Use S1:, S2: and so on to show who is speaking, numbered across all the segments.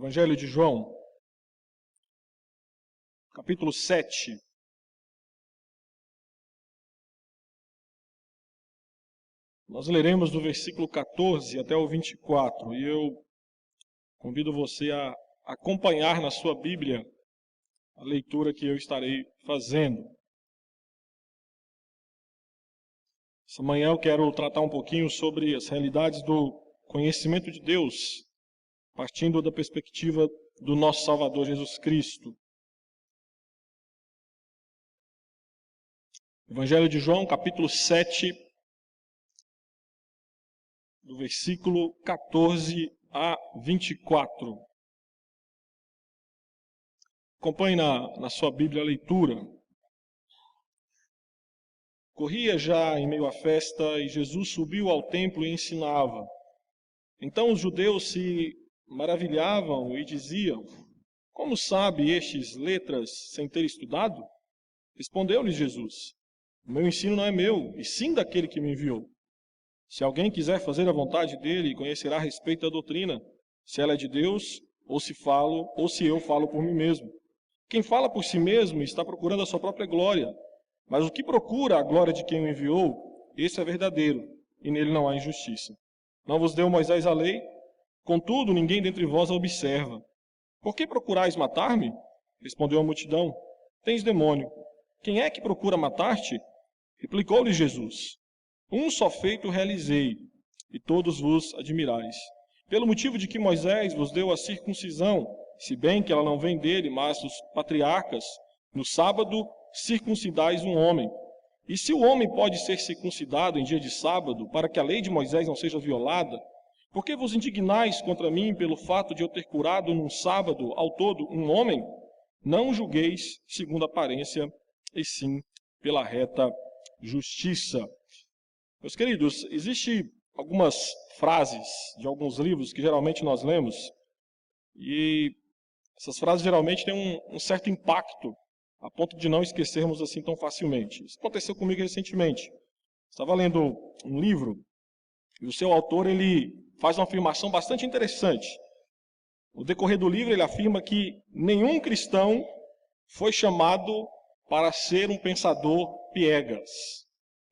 S1: Evangelho de João, capítulo 7. Nós leremos do versículo 14 até o 24, e eu convido você a acompanhar na sua Bíblia a leitura que eu estarei fazendo. Essa manhã eu quero tratar um pouquinho sobre as realidades do conhecimento de Deus, partindo da perspectiva do nosso Salvador Jesus Cristo. Evangelho de João, capítulo 7, do versículo 14 a 24. Acompanhe na sua Bíblia a leitura. Corria já em meio à festa e Jesus subiu ao templo e ensinava. Então os judeus se maravilhavam e diziam: como sabe estes letras sem ter estudado? Respondeu-lhes Jesus: o meu ensino não é meu, e sim daquele que me enviou. Se alguém quiser fazer a vontade dele, conhecerá a respeito da doutrina, se ela é de Deus, ou se eu falo por mim mesmo. Quem fala por si mesmo está procurando a sua própria glória, mas o que procura a glória de quem o enviou, esse é verdadeiro, e nele não há injustiça. Não vos deu Moisés a lei? Contudo, ninguém dentre vós a observa. Por que procurais matar-me? Respondeu a multidão: tens demônio. Quem é que procura matar-te? Replicou-lhe Jesus: um só feito realizei, e todos vos admirais. Pelo motivo de que Moisés vos deu a circuncisão, se bem que ela não vem dele, mas dos patriarcas, no sábado circuncidais um homem. E se o homem pode ser circuncidado em dia de sábado, para que a lei de Moisés não seja violada, por que vos indignais contra mim pelo fato de eu ter curado num sábado ao todo um homem? Não julgueis segundo a aparência, e sim pela reta justiça. Meus queridos, existem algumas frases de alguns livros que geralmente nós lemos, e essas frases geralmente têm um certo impacto, a ponto de não esquecermos assim tão facilmente. Isso aconteceu comigo recentemente. Estava lendo um livro, e o seu autor ele faz uma afirmação bastante interessante. No decorrer do livro ele afirma que nenhum cristão foi chamado para ser um pensador piegas.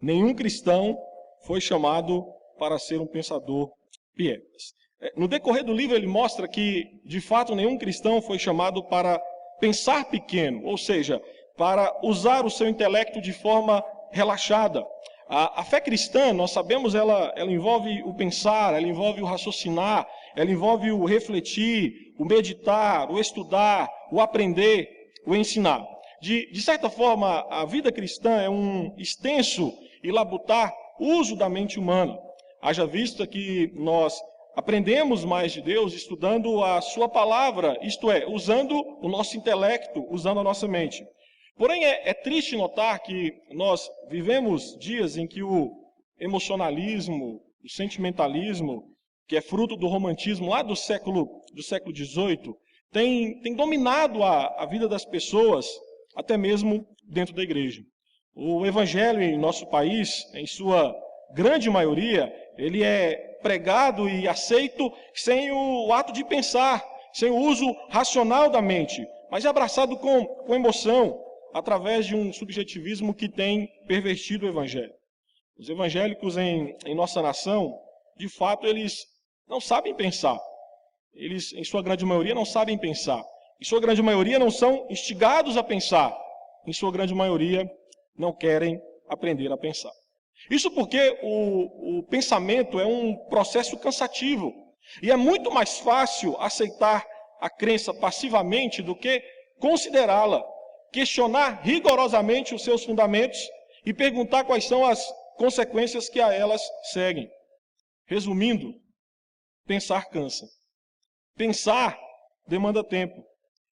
S1: Nenhum cristão foi chamado para ser um pensador piegas. No decorrer do livro ele mostra que, de fato, nenhum cristão foi chamado para pensar pequeno, ou seja, para usar o seu intelecto de forma relaxada. A fé cristã, nós sabemos, ela envolve o pensar, ela envolve o raciocinar, ela envolve o refletir, o meditar, o estudar, o aprender, o ensinar. De certa forma, a vida cristã é um extenso e labutar uso da mente humana. Haja vista que nós aprendemos mais de Deus estudando a sua palavra, isto é, usando o nosso intelecto, usando a nossa mente. Porém, é triste notar que nós vivemos dias em que o emocionalismo, o sentimentalismo, que é fruto do romantismo lá do século XVIII, tem dominado a vida das pessoas, até mesmo dentro da igreja. O evangelho em nosso país, em sua grande maioria, ele é pregado e aceito sem o ato de pensar, sem o uso racional da mente, mas é abraçado com emoção, através de um subjetivismo que tem pervertido o evangelho. Os evangélicos em nossa nação, de fato, eles não sabem pensar. Eles, em sua grande maioria, não sabem pensar. Em sua grande maioria, não são instigados a pensar. Em sua grande maioria, não querem aprender a pensar. Isso porque o pensamento é um processo cansativo. E é muito mais fácil aceitar a crença passivamente do que considerá-la, questionar rigorosamente os seus fundamentos e perguntar quais são as consequências que a elas seguem. Resumindo, pensar cansa. Pensar demanda tempo.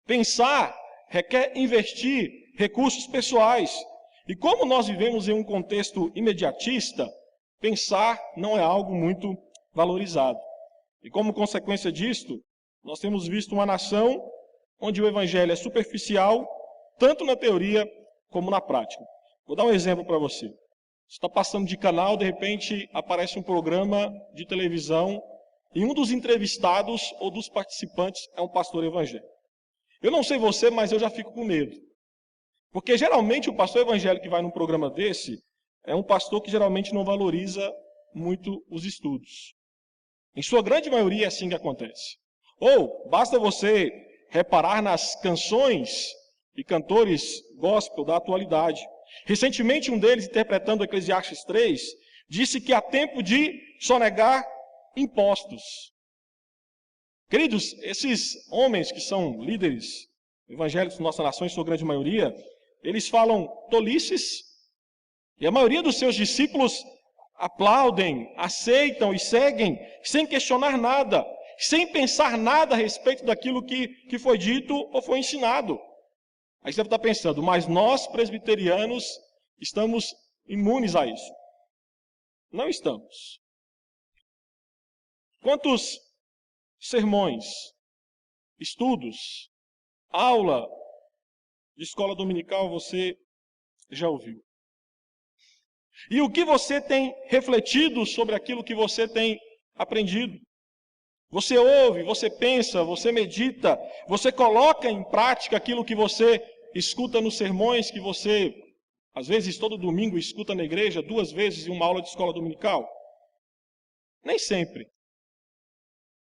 S1: Pensar requer investir recursos pessoais. E como nós vivemos em um contexto imediatista, pensar não é algo muito valorizado. E como consequência disto, nós temos visto uma nação onde o evangelho é superficial, tanto na teoria como na prática. Vou dar um exemplo para você. Você está passando de canal, de repente aparece um programa de televisão e um dos entrevistados ou dos participantes é um pastor evangélico. Eu não sei você, mas eu já fico com medo. Porque geralmente o pastor evangélico que vai num programa desse é um pastor que geralmente não valoriza muito os estudos. Em sua grande maioria é assim que acontece. Ou basta você reparar nas canções e cantores gospel da atualidade. Recentemente um deles, interpretando Eclesiastes 3, disse que há tempo de sonegar impostos. Queridos, esses homens que são líderes evangélicos da nossa nação, em sua grande maioria, eles falam tolices, e a maioria dos seus discípulos aplaudem, aceitam e seguem, sem questionar nada, sem pensar nada a respeito daquilo que foi dito ou foi ensinado. Aí você deve estar pensando, mas nós presbiterianos estamos imunes a isso. Não estamos. Quantos sermões, estudos, aula de escola dominical você já ouviu? E o que você tem refletido sobre aquilo que você tem aprendido? Você ouve, você pensa, você medita, você coloca em prática aquilo que você escuta nos sermões que você, às vezes todo domingo, escuta na igreja, 2 vezes em uma aula de escola dominical? Nem sempre.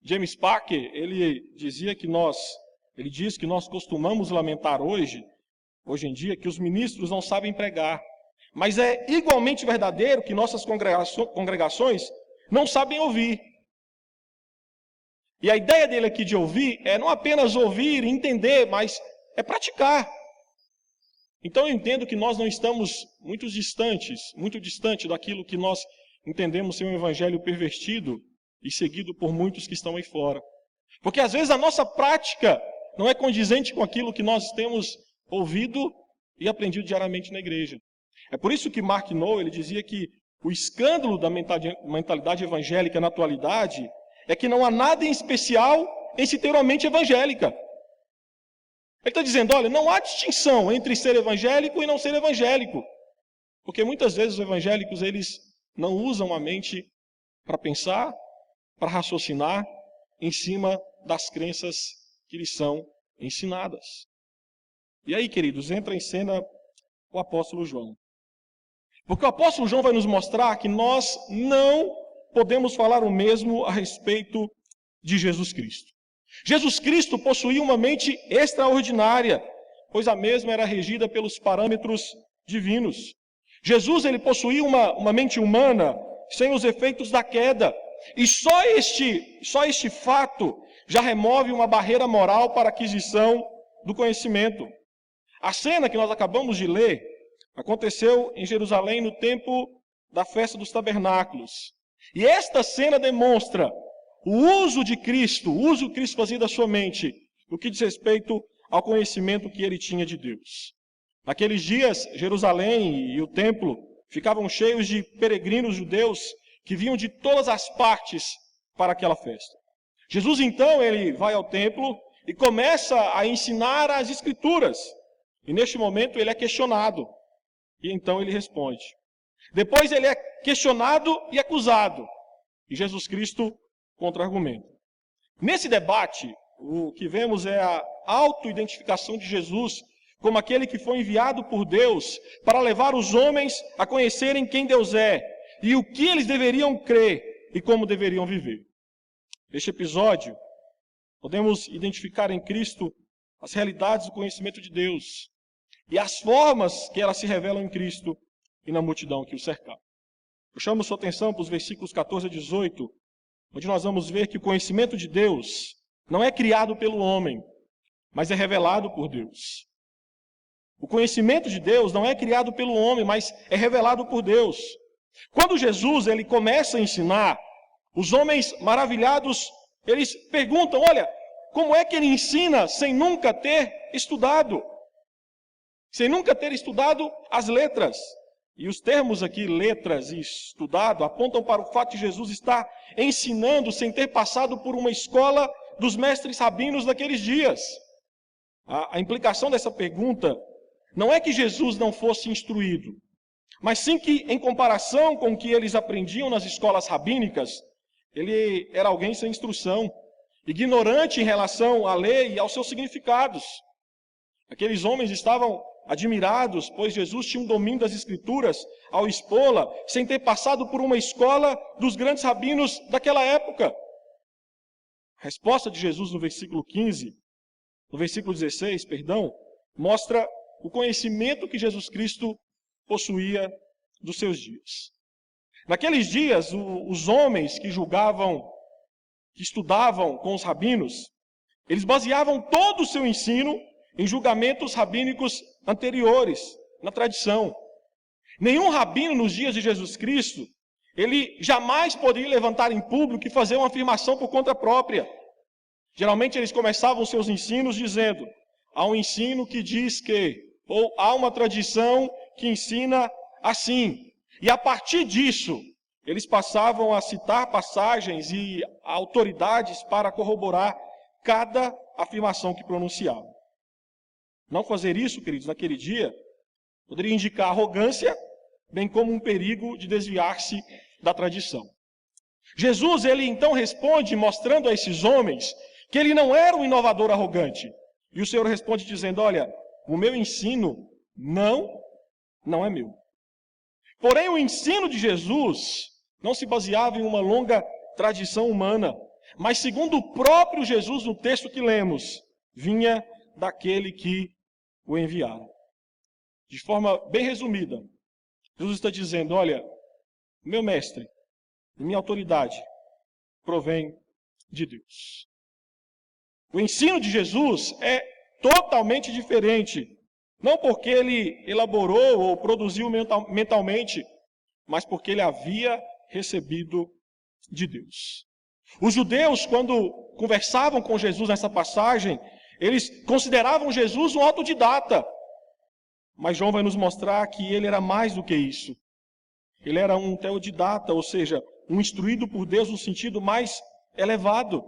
S1: James Packer, ele diz que nós costumamos lamentar hoje em dia, que os ministros não sabem pregar. Mas é igualmente verdadeiro que nossas congregações não sabem ouvir. E a ideia dele aqui de ouvir é não apenas ouvir e entender, mas é praticar. Então eu entendo que nós não estamos muito distante daquilo que nós entendemos ser um evangelho pervertido e seguido por muitos que estão aí fora. Porque às vezes a nossa prática não é condizente com aquilo que nós temos ouvido e aprendido diariamente na igreja. É por isso que Mark Noll, ele dizia que o escândalo da mentalidade evangélica na atualidade é que não há nada em especial em se ter uma mente evangélica. Ele está dizendo, olha, não há distinção entre ser evangélico e não ser evangélico. Porque muitas vezes os evangélicos, eles não usam a mente para pensar, para raciocinar em cima das crenças que lhes são ensinadas. E aí, queridos, entra em cena o apóstolo João. Porque o apóstolo João vai nos mostrar que nós não podemos falar o mesmo a respeito de Jesus Cristo. Jesus Cristo possuía uma mente extraordinária, pois a mesma era regida pelos parâmetros divinos. Jesus, ele possuía uma mente humana sem os efeitos da queda. E só este fato já remove uma barreira moral para a aquisição do conhecimento. A cena que nós acabamos de ler aconteceu em Jerusalém no tempo da festa dos tabernáculos. E esta cena demonstra o uso que Cristo fazia da sua mente, no que diz respeito ao conhecimento que ele tinha de Deus. Naqueles dias, Jerusalém e o templo ficavam cheios de peregrinos judeus que vinham de todas as partes para aquela festa. Jesus, então, ele vai ao templo e começa a ensinar as Escrituras. E neste momento ele é questionado. E então ele responde. Depois ele é questionado e acusado. E Jesus Cristo contra-argumenta. Nesse debate, o que vemos é a auto-identificação de Jesus como aquele que foi enviado por Deus para levar os homens a conhecerem quem Deus é e o que eles deveriam crer e como deveriam viver. Neste episódio, podemos identificar em Cristo as realidades do conhecimento de Deus e as formas que elas se revelam em Cristo e na multidão que o cercava. Eu chamo sua atenção para os versículos 14 a 18, onde nós vamos ver que o conhecimento de Deus não é criado pelo homem, mas é revelado por Deus. O conhecimento de Deus não é criado pelo homem, mas é revelado por Deus. Quando Jesus ele começa a ensinar, os homens maravilhados, eles perguntam, olha, como é que ele ensina sem nunca ter estudado? Sem nunca ter estudado as letras. E os termos aqui, letras e estudado, apontam para o fato de Jesus estar ensinando sem ter passado por uma escola dos mestres rabinos daqueles dias. A implicação dessa pergunta não é que Jesus não fosse instruído, mas sim que, em comparação com o que eles aprendiam nas escolas rabínicas, Ele era alguém sem instrução, ignorante em relação à lei e aos seus significados. Aqueles homens estavam admirados, pois Jesus tinha um domínio das Escrituras ao expô-la, sem ter passado por uma escola dos grandes rabinos daquela época. A resposta de Jesus no versículo 16, mostra o conhecimento que Jesus Cristo possuía dos seus dias. Naqueles dias, os homens que julgavam, que estudavam com os rabinos, eles baseavam todo o seu ensino em julgamentos rabínicos anteriores, na tradição. Nenhum rabino nos dias de Jesus Cristo, ele jamais poderia levantar em público e fazer uma afirmação por conta própria. Geralmente eles começavam seus ensinos dizendo: há um ensino que diz que, ou há uma tradição que ensina assim. E a partir disso, eles passavam a citar passagens e autoridades para corroborar cada afirmação que pronunciavam. Não fazer isso, queridos, naquele dia, poderia indicar arrogância, bem como um perigo de desviar-se da tradição. Jesus, ele então responde mostrando a esses homens que ele não era um inovador arrogante. E o Senhor responde dizendo: olha, o meu ensino não é meu. Porém, o ensino de Jesus não se baseava em uma longa tradição humana, mas segundo o próprio Jesus, no texto que lemos, vinha daquele que o enviara. De forma bem resumida, Jesus está dizendo: olha, meu mestre e minha autoridade provém de Deus. O ensino de Jesus é totalmente diferente, não porque ele elaborou ou produziu mentalmente, mas porque ele havia recebido de Deus. Os judeus, quando conversavam com Jesus nessa passagem, eles consideravam Jesus um autodidata. Mas João vai nos mostrar que ele era mais do que isso. Ele era um teodidata, ou seja, um instruído por Deus no sentido mais elevado.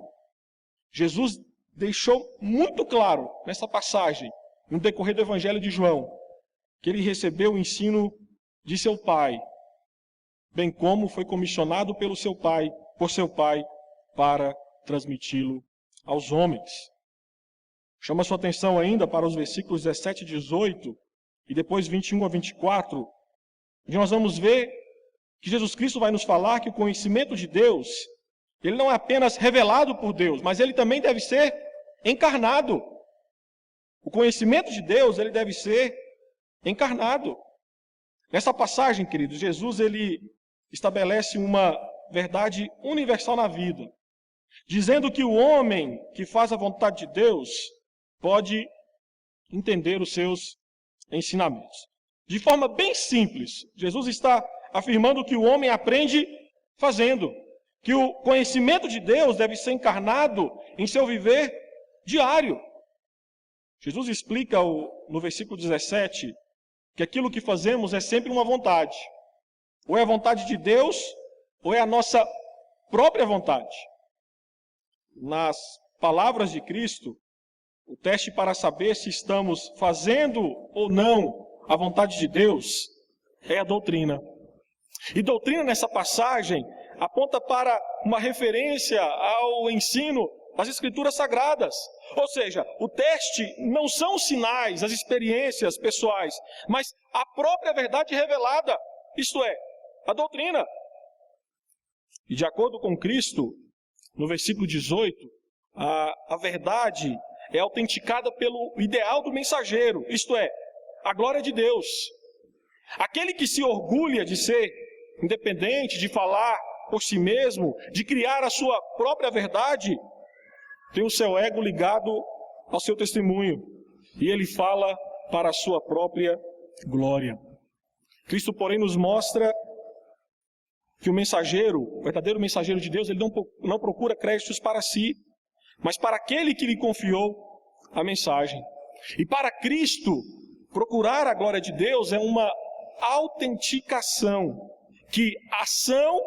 S1: Jesus deixou muito claro nessa passagem, no decorrer do Evangelho de João, que ele recebeu o ensino de seu Pai, bem como foi comissionado por seu Pai, para transmiti-lo aos homens. Chama sua atenção ainda para os versículos 17 e 18, e depois 21 a 24, onde nós vamos ver que Jesus Cristo vai nos falar que o conhecimento de Deus, ele não é apenas revelado por Deus, mas ele também deve ser encarnado. O conhecimento de Deus, ele deve ser encarnado. Nessa passagem, queridos, Jesus, ele estabelece uma verdade universal na vida, dizendo que o homem que faz a vontade de Deus pode entender os seus ensinamentos. De forma bem simples, Jesus está afirmando que o homem aprende fazendo, que o conhecimento de Deus deve ser encarnado em seu viver diário. Jesus explica no versículo 17 que aquilo que fazemos é sempre uma vontade. Ou é a vontade de Deus, ou é a nossa própria vontade. Nas palavras de Cristo, o teste para saber se estamos fazendo ou não a vontade de Deus é a doutrina. E doutrina nessa passagem aponta para uma referência ao ensino das Escrituras Sagradas. Ou seja, o teste não são os sinais, as experiências pessoais, mas a própria verdade revelada, isto é, a doutrina. E de acordo com Cristo, no versículo 18, a verdade é autenticada pelo ideal do mensageiro, isto é, a glória de Deus. Aquele que se orgulha de ser independente, de falar por si mesmo, de criar a sua própria verdade, tem o seu ego ligado ao seu testemunho, e ele fala para a sua própria glória. Cristo, porém, nos mostra que o mensageiro, o verdadeiro mensageiro de Deus, ele não procura créditos para si, mas para aquele que lhe confiou a mensagem. E para Cristo, procurar a glória de Deus é uma autenticação, que ação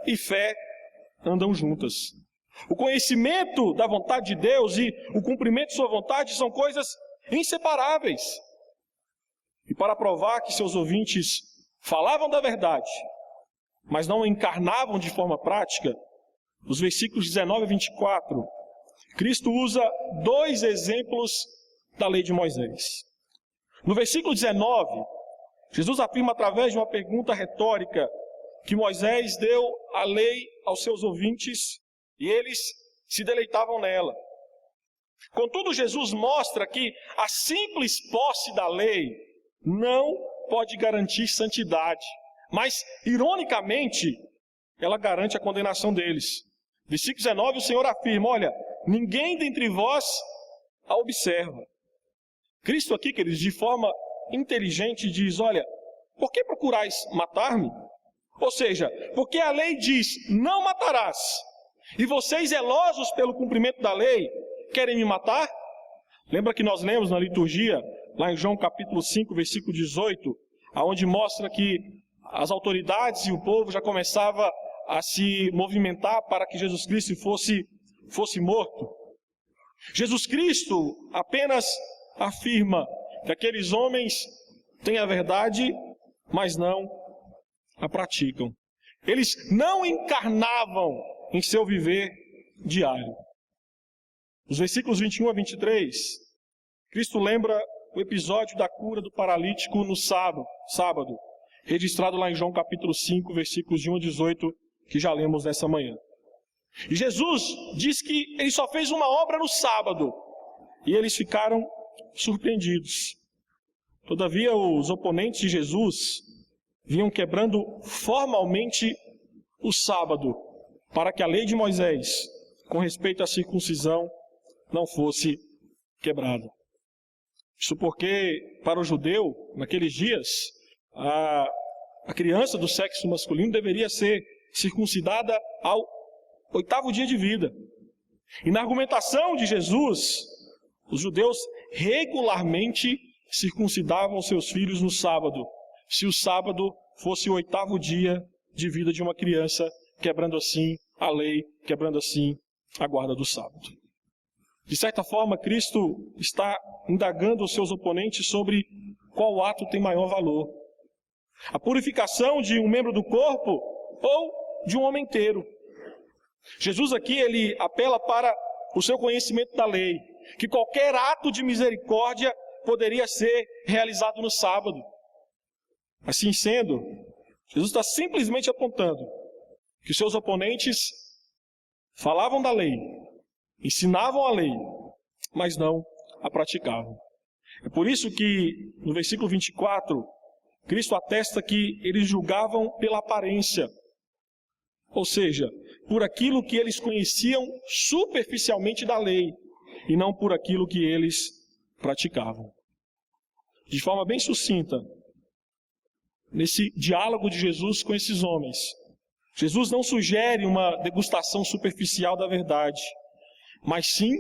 S1: e fé andam juntas. O conhecimento da vontade de Deus e o cumprimento de sua vontade são coisas inseparáveis. E para provar que seus ouvintes falavam da verdade, mas não encarnavam de forma prática, dos versículos 19 a 24, Cristo usa dois exemplos da lei de Moisés. No versículo 19, Jesus afirma através de uma pergunta retórica que Moisés deu a lei aos seus ouvintes e eles se deleitavam nela. Contudo, Jesus mostra que a simples posse da lei não pode garantir santidade, mas, ironicamente, ela garante a condenação deles. Versículo 19, o Senhor afirma, olha, ninguém dentre vós a observa. Cristo aqui, queridos, de forma inteligente diz, olha, por que procurais matar-me? Ou seja, porque a lei diz, não matarás, e vocês, zelosos pelo cumprimento da lei, querem me matar? Lembra que nós lemos na liturgia, lá em João capítulo 5, versículo 18, aonde mostra que as autoridades e o povo já começavam a se movimentar para que Jesus Cristo fosse morto. Jesus Cristo apenas afirma que aqueles homens têm a verdade, mas não a praticam. Eles não encarnavam em seu viver diário. Nos versículos 21 a 23, Cristo lembra o episódio da cura do paralítico no sábado, registrado lá em João capítulo 5, versículos de 1 a 18, que já lemos nessa manhã. E Jesus diz que ele só fez uma obra no sábado, e eles ficaram surpreendidos. Todavia, os oponentes de Jesus vinham quebrando formalmente o sábado, para que a lei de Moisés, com respeito à circuncisão, não fosse quebrada. Isso porque, para o judeu, naqueles dias, a criança do sexo masculino deveria ser circuncidada ao 8º dia de vida. E na argumentação de Jesus, os judeus regularmente circuncidavam seus filhos no sábado, se o sábado fosse o 8º dia de vida de uma criança, quebrando assim a lei, quebrando assim a guarda do sábado. De certa forma, Cristo está indagando os seus oponentes sobre qual ato tem maior valor: a purificação de um membro do corpo ou de um homem inteiro. Jesus aqui, ele apela para o seu conhecimento da lei, que qualquer ato de misericórdia poderia ser realizado no sábado. Assim sendo, Jesus está simplesmente apontando que os seus oponentes falavam da lei, ensinavam a lei, mas não a praticavam. É por isso que, no versículo 24, Cristo atesta que eles julgavam pela aparência, ou seja, por aquilo que eles conheciam superficialmente da lei, e não por aquilo que eles praticavam. De forma bem sucinta, nesse diálogo de Jesus com esses homens, Jesus não sugere uma degustação superficial da verdade, mas sim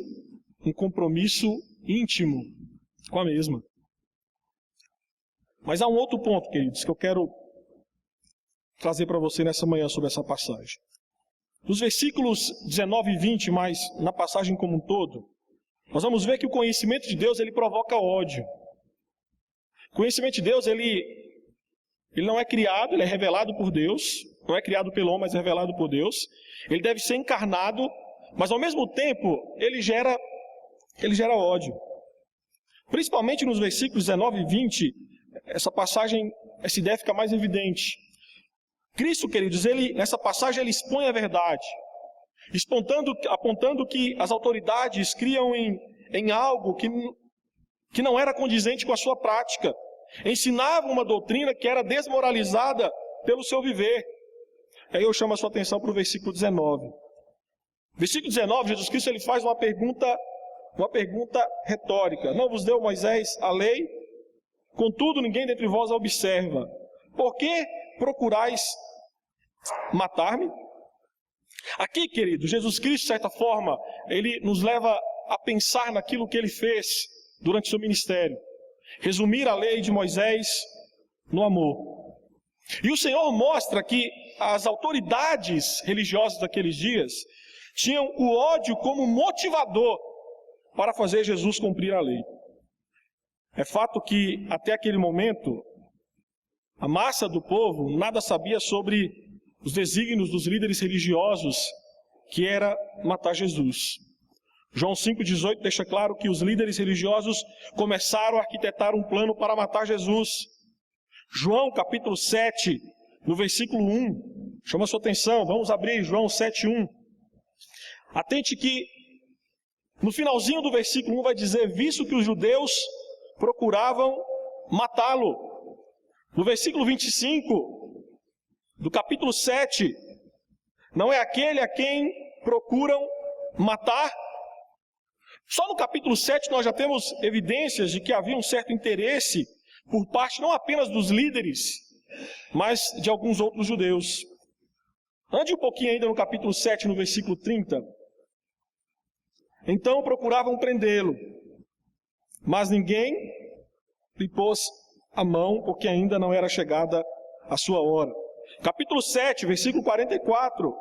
S1: um compromisso íntimo com a mesma. Mas há um outro ponto, queridos, que eu quero trazer para você nessa manhã sobre essa passagem. Nos versículos 19 e 20, mas na passagem como um todo, nós vamos ver que o conhecimento de Deus, ele provoca ódio. O conhecimento de Deus, ele não é criado, ele é revelado por Deus. Não é criado pelo homem, mas é revelado por Deus. Ele deve ser encarnado, mas ao mesmo tempo, ele gera ódio. Principalmente nos versículos 19 e 20, essa passagem, essa ideia fica mais evidente. Cristo, queridos, nessa passagem ele expõe a verdade, apontando que as autoridades criam em algo que não era condizente com a sua prática. Ensinavam uma doutrina que era desmoralizada pelo seu viver. Aí eu chamo a sua atenção para o versículo 19. Versículo 19, Jesus Cristo ele faz uma pergunta retórica. Não vos deu Moisés a lei? Contudo, ninguém dentre vós a observa. Por que procurais matar-me? Aqui, querido, Jesus Cristo, de certa forma, ele nos leva a pensar naquilo que ele fez durante seu ministério. Resumir a lei de Moisés no amor. E o Senhor mostra que as autoridades religiosas daqueles dias tinham o ódio como motivador para fazer Jesus cumprir a lei. É fato que, até aquele momento, a massa do povo nada sabia sobre os desígnios dos líderes religiosos que era matar Jesus. João 5,18 deixa claro que os líderes religiosos começaram a arquitetar um plano para matar Jesus. João capítulo 7, no versículo 1, chama sua atenção, vamos abrir João 7,1. Atente que no finalzinho do versículo 1 vai dizer, visto que os judeus procuravam matá-lo. No versículo 25 do capítulo 7, não é aquele a quem procuram matar? Só no capítulo 7 nós já temos evidências de que havia um certo interesse por parte não apenas dos líderes, mas de alguns outros judeus. Ande um pouquinho ainda no capítulo 7, no versículo 30. Então procuravam prendê-lo, mas ninguém lhe pôs a mão, porque ainda não era chegada a sua hora. Capítulo 7, versículo 44.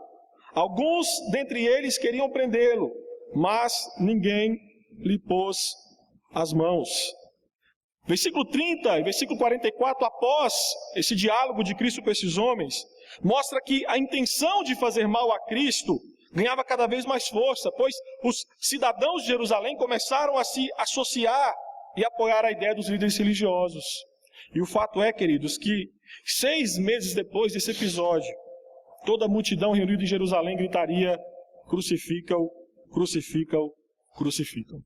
S1: Alguns dentre eles queriam prendê-lo, mas ninguém lhe pôs as mãos. Versículo 30 e versículo 44, após esse diálogo de Cristo com esses homens, mostra que a intenção de fazer mal a Cristo ganhava cada vez mais força, pois os cidadãos de Jerusalém começaram a se associar e apoiar a ideia dos líderes religiosos. E o fato é, queridos, que 6 meses depois desse episódio, toda a multidão reunida em Jerusalém gritaria, crucifica-o, crucifica-o, crucifica-o.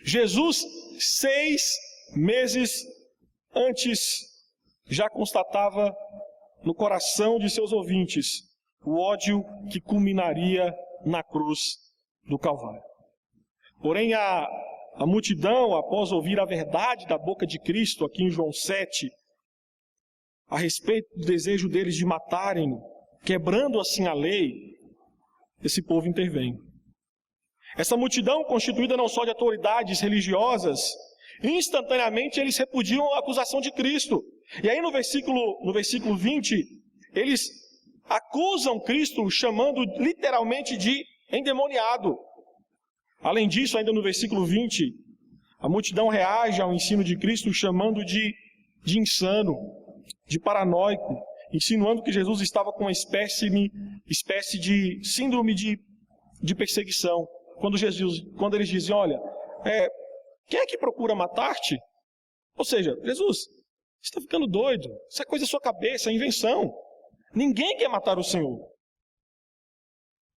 S1: Jesus, 6 meses antes, já constatava no coração de seus ouvintes o ódio que culminaria na cruz do Calvário. Porém, a multidão, após ouvir a verdade da boca de Cristo, aqui em João 7, a respeito do desejo deles de matarem, quebrando assim a lei, esse povo intervém. Essa multidão, constituída não só de autoridades religiosas, instantaneamente eles repudiam a acusação de Cristo. E aí no versículo 20, eles acusam Cristo chamando literalmente de endemoniado. Além disso, ainda no versículo 20, a multidão reage ao ensino de Cristo chamando de insano, de paranoico, insinuando que Jesus estava com uma espécie de síndrome de perseguição. Quando eles dizem, olha, quem é que procura matar-te? Ou seja, Jesus, você está ficando doido, isso é coisa da sua cabeça, é invenção. Ninguém quer matar o Senhor.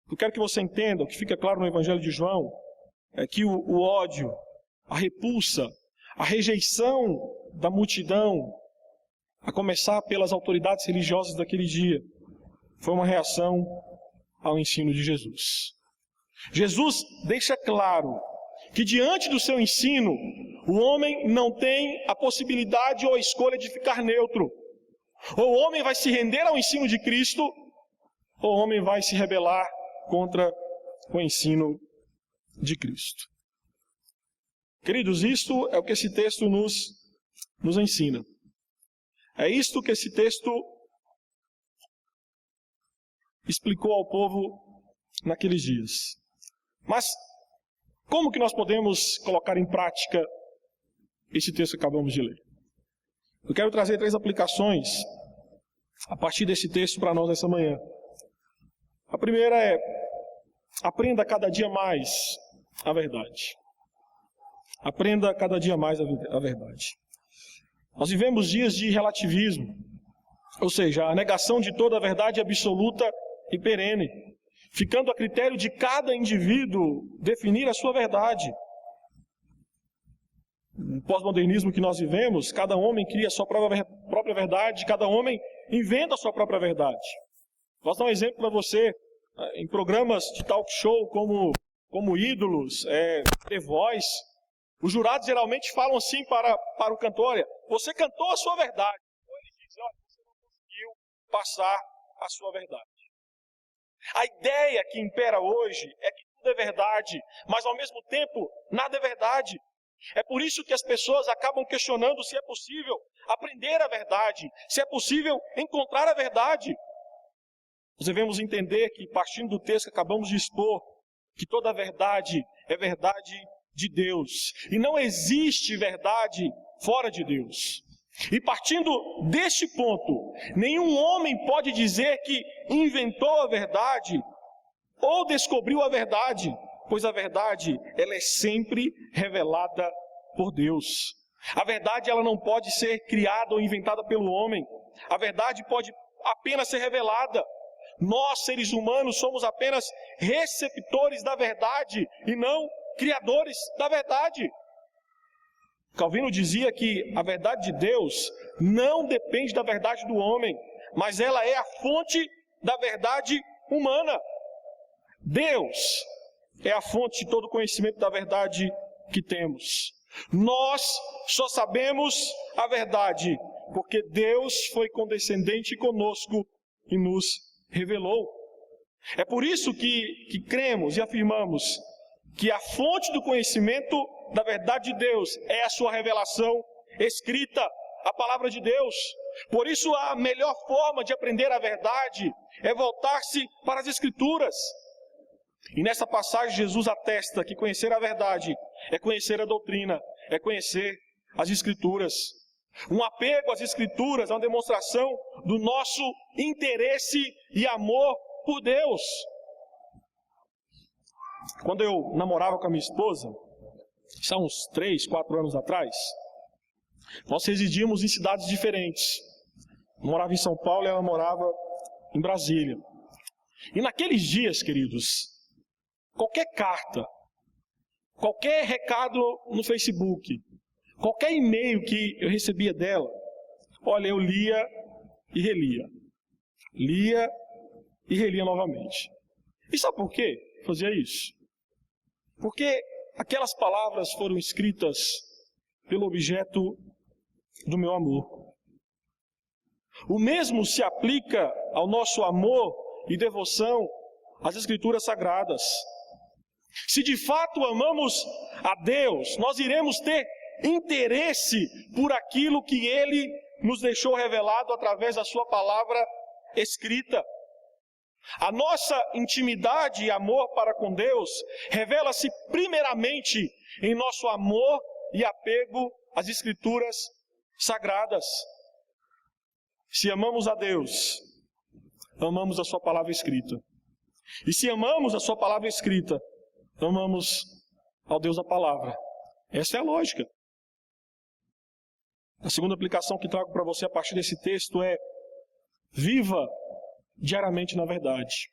S1: Eu quero que você entenda, o que fica claro no Evangelho de João, é que o ódio, a repulsa, a rejeição da multidão, a começar pelas autoridades religiosas daquele dia, foi uma reação ao ensino de Jesus. Jesus deixa claro que diante do seu ensino, o homem não tem a possibilidade ou a escolha de ficar neutro. Ou o homem vai se render ao ensino de Cristo, ou o homem vai se rebelar contra o ensino de Cristo. Queridos, isto é o que esse texto nos ensina. É isto que esse texto explicou ao povo naqueles dias. Mas como que nós podemos colocar em prática esse texto que acabamos de ler? Eu quero trazer 3 aplicações a partir desse texto para nós essa manhã. A primeira é: aprenda cada dia mais a verdade. Aprenda cada dia mais a verdade. Nós vivemos dias de relativismo, ou seja, a negação de toda a verdade absoluta e perene, ficando a critério de cada indivíduo definir a sua verdade. No pós-modernismo que nós vivemos, cada homem cria a sua própria verdade, cada homem inventa a sua própria verdade. Posso dar um exemplo para você, em programas de talk show como Ídolos, The Voice, os jurados geralmente falam assim para o cantor: olha, você cantou a sua verdade. Ou eles dizem: olha, você não conseguiu passar a sua verdade. A ideia que impera hoje é que tudo é verdade, mas ao mesmo tempo nada é verdade. É por isso que as pessoas acabam questionando se é possível aprender a verdade, se é possível encontrar a verdade. Nós devemos entender que, partindo do texto que acabamos de expor, que toda a verdade é verdade de Deus, e não existe verdade fora de Deus. E partindo deste ponto, nenhum homem pode dizer que inventou a verdade, ou descobriu a verdade, pois a verdade, ela é sempre revelada por Deus. A verdade, ela não pode ser criada ou inventada pelo homem. A verdade pode apenas ser revelada. Nós, seres humanos, somos apenas receptores da verdade e não criadores da verdade. Calvino dizia que a verdade de Deus não depende da verdade do homem, mas ela é a fonte da verdade humana. Deus é a fonte de todo conhecimento da verdade que temos. Nós só sabemos a verdade porque Deus foi condescendente conosco e nos revelou. É por isso que cremos e afirmamos que a fonte do conhecimento da verdade de Deus é a sua revelação escrita, a palavra de Deus. Por isso a melhor forma de aprender a verdade é voltar-se para as Escrituras. E nessa passagem Jesus atesta que conhecer a verdade é conhecer a doutrina, é conhecer as Escrituras. Um apego às Escrituras é uma demonstração do nosso interesse e amor por Deus. Quando eu namorava com a minha esposa, isso há uns 3, 4 anos atrás, nós residíamos em cidades diferentes. Eu morava em São Paulo e ela morava em Brasília. E naqueles dias, queridos, qualquer carta, qualquer recado no Facebook, qualquer e-mail que eu recebia dela, olha, eu lia e relia. Lia e relia novamente. E sabe por quê? Fazia isso. Porque aquelas palavras foram escritas pelo objeto do meu amor. O mesmo se aplica ao nosso amor e devoção às Escrituras Sagradas. Se de fato amamos a Deus, nós iremos ter interesse por aquilo que Ele nos deixou revelado através da sua palavra escrita. A nossa intimidade e amor para com Deus revela-se primeiramente em nosso amor e apego às Escrituras Sagradas. Se amamos a Deus, amamos a sua palavra escrita. E se amamos a sua palavra escrita, amamos ao Deus da palavra. Essa é a lógica. A segunda aplicação que trago para você a partir desse texto é: viva diariamente na verdade.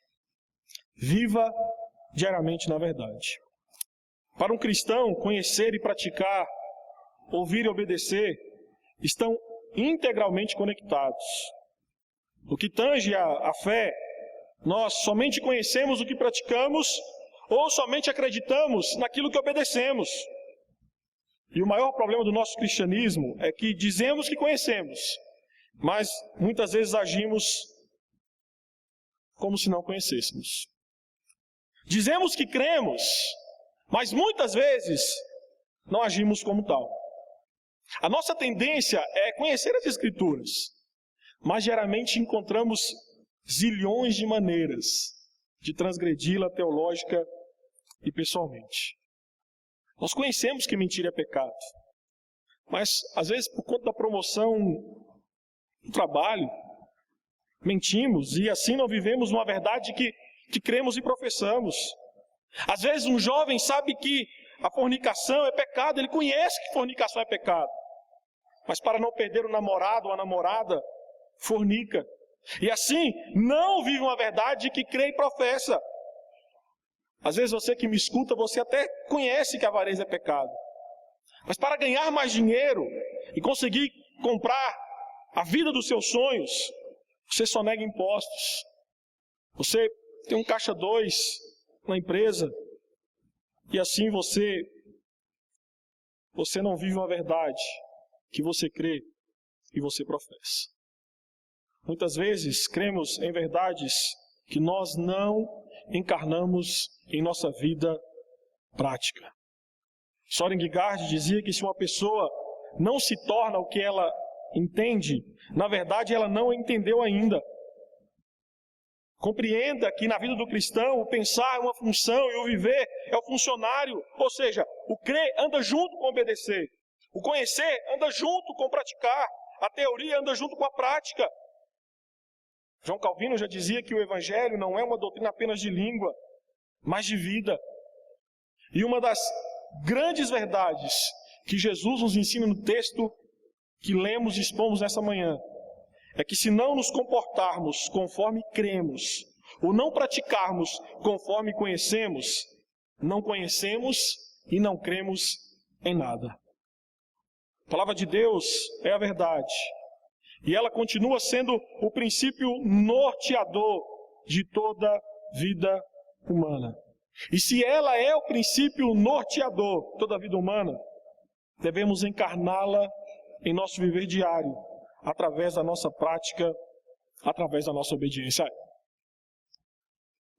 S1: Viva diariamente na verdade. Para um cristão, conhecer e praticar, ouvir e obedecer, estão integralmente conectados. No que tange a fé, nós somente conhecemos o que praticamos ou somente acreditamos naquilo que obedecemos. E o maior problema do nosso cristianismo é que dizemos que conhecemos, mas muitas vezes agimos como se não conhecêssemos. Dizemos que cremos, mas muitas vezes não agimos como tal. A nossa tendência é conhecer as Escrituras, mas geralmente encontramos zilhões de maneiras de transgredi-la teológica e pessoalmente. Nós conhecemos que mentira é pecado, mas às vezes por conta da promoção do trabalho, mentimos e assim não vivemos uma verdade que cremos e professamos. Às vezes um jovem sabe que a fornicação é pecado, ele conhece que fornicação é pecado, mas para não perder o namorado ou a namorada, fornica. E assim não vive uma verdade que crê e professa. Às vezes você que me escuta, você até conhece que a avareza é pecado, mas para ganhar mais dinheiro e conseguir comprar a vida dos seus sonhos, você só nega impostos. Você tem um caixa 2 na empresa e assim você não vive uma verdade que você crê e você professa. Muitas vezes cremos em verdades que nós não encarnamos em nossa vida prática. Soren Kierkegaard dizia que se uma pessoa não se torna o que ela entende, na verdade ela não entendeu ainda. Compreenda que na vida do cristão o pensar é uma função e o viver é o funcionário. Ou seja, o crer anda junto com o obedecer. O conhecer anda junto com o praticar. A teoria anda junto com a prática. João Calvino já dizia que o Evangelho não é uma doutrina apenas de língua, mas de vida. E uma das grandes verdades que Jesus nos ensina no texto que lemos e expomos nessa manhã é que se não nos comportarmos conforme cremos, ou não praticarmos conforme conhecemos, não conhecemos e não cremos em nada. A palavra de Deus é a verdade, e ela continua sendo o princípio norteador de toda vida humana. E se ela é o princípio norteador de toda a vida humana, devemos encarná-la em nosso viver diário, através da nossa prática, através da nossa obediência.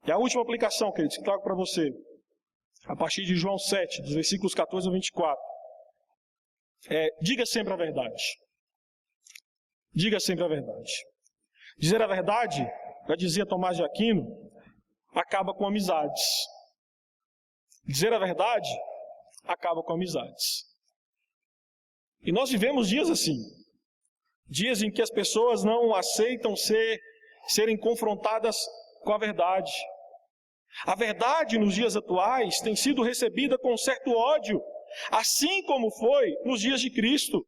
S1: E a última aplicação, queridos, que trago para você, a partir de João 7, dos versículos 14 a 24, diga sempre a verdade. Diga sempre a verdade. Dizer a verdade, já dizia Tomás de Aquino, acaba com amizades. Dizer a verdade acaba com amizades. E nós vivemos dias assim. Dias em que as pessoas não aceitam serem confrontadas com a verdade. A verdade nos dias atuais tem sido recebida com um certo ódio, assim como foi nos dias de Cristo.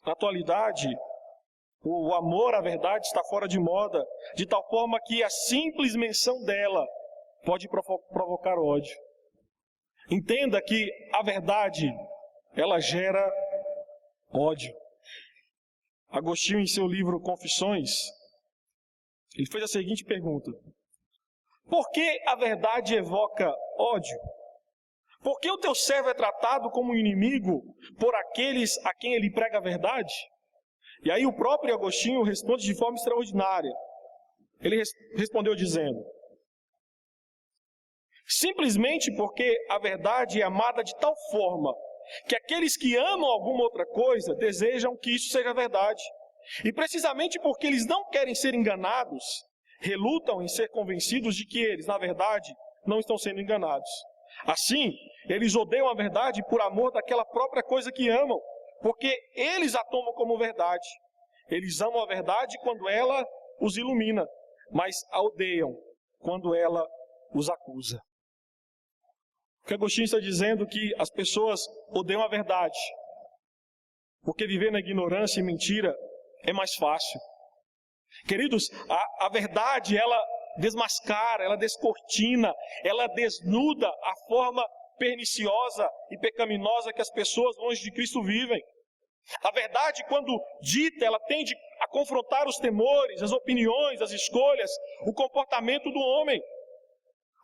S1: Na atualidade, o amor à verdade está fora de moda, de tal forma que a simples menção dela pode provocar ódio. Entenda que a verdade, ela gera ódio. Agostinho, em seu livro Confissões, ele fez a seguinte pergunta: por que a verdade evoca ódio? Por que o teu servo é tratado como inimigo por aqueles a quem ele prega a verdade? E aí o próprio Agostinho responde de forma extraordinária. Ele respondeu dizendo: simplesmente porque a verdade é amada de tal forma que aqueles que amam alguma outra coisa desejam que isso seja verdade. E precisamente porque eles não querem ser enganados, relutam em ser convencidos de que eles, na verdade, não estão sendo enganados. Assim, eles odeiam a verdade por amor daquela própria coisa que amam, porque eles a tomam como verdade. Eles amam a verdade quando ela os ilumina, mas a odeiam quando ela os acusa. O que Agostinho está dizendo é que as pessoas odeiam a verdade, porque viver na ignorância e mentira é mais fácil. Queridos, a verdade, ela desmascara, ela descortina, ela desnuda a forma perniciosa e pecaminosa que as pessoas longe de Cristo vivem. A verdade, quando dita, ela tende a confrontar os temores, as opiniões, as escolhas, o comportamento do homem.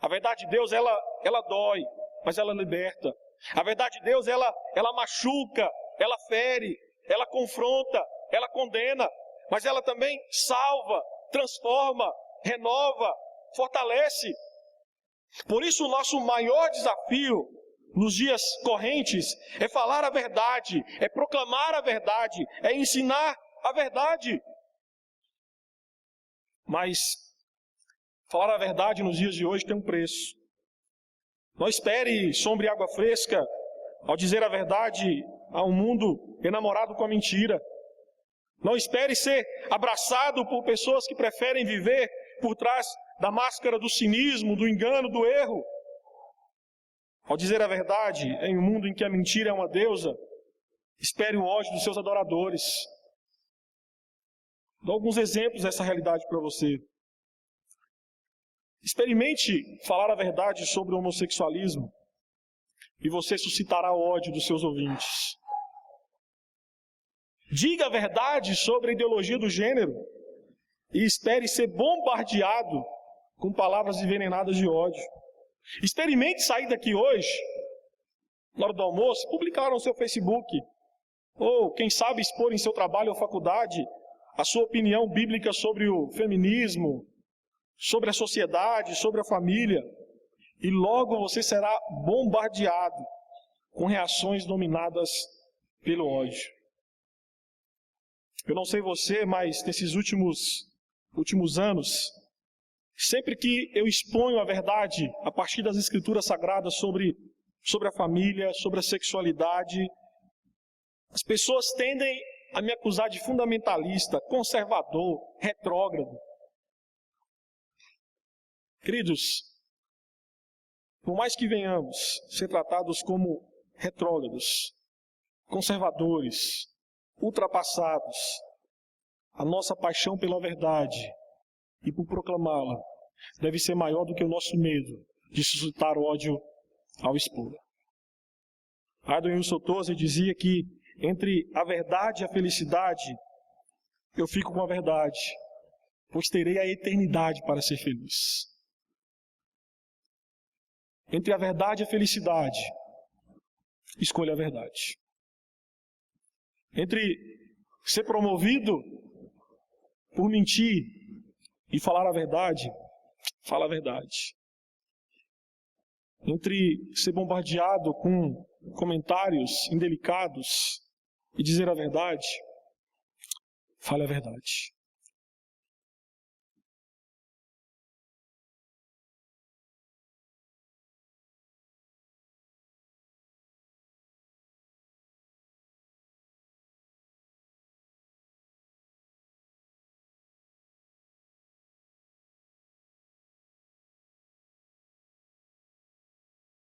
S1: A verdade de Deus, ela dói, mas ela liberta. A verdade de Deus, ela machuca, ela fere, ela confronta, ela condena, mas ela também salva, transforma, renova, fortalece. Por isso o nosso maior desafio nos dias correntes é falar a verdade, é proclamar a verdade, é ensinar a verdade. Mas falar a verdade nos dias de hoje tem um preço. Não espere sombra e água fresca ao dizer a verdade a um mundo enamorado com a mentira. Não espere ser abraçado por pessoas que preferem viver por trás da máscara do cinismo, do engano, do erro. Ao dizer a verdade em um mundo em que a mentira é uma deusa, espere o ódio dos seus adoradores. Dou alguns exemplos dessa realidade para você. Experimente falar a verdade sobre o homossexualismo e você suscitará o ódio dos seus ouvintes. Diga a verdade sobre a ideologia do gênero e espere ser bombardeado com palavras envenenadas de ódio. Experimente sair daqui hoje, na hora do almoço, publicar no seu Facebook, ou quem sabe expor em seu trabalho ou faculdade a sua opinião bíblica sobre o feminismo, sobre a sociedade, sobre a família, e logo você será bombardeado com reações dominadas pelo ódio. Eu não sei você, mas nesses últimos anos, sempre que eu exponho a verdade a partir das escrituras sagradas sobre a família, sobre a sexualidade, as pessoas tendem a me acusar de fundamentalista, conservador, retrógrado. Queridos, Por mais que venhamos ser tratados como retrógrados, conservadores, ultrapassados, a nossa paixão pela verdade e por proclamá-la deve ser maior do que o nosso medo de suscitar ódio ao expô-la. Adam Wilson Tozer dizia que entre a verdade e a felicidade, eu fico com a verdade, pois terei a eternidade para ser feliz. Entre a verdade e a felicidade, escolha a verdade. Entre ser promovido por mentir e falar a verdade, fala a verdade. Entre ser bombardeado com comentários indelicados e dizer a verdade, fale a verdade.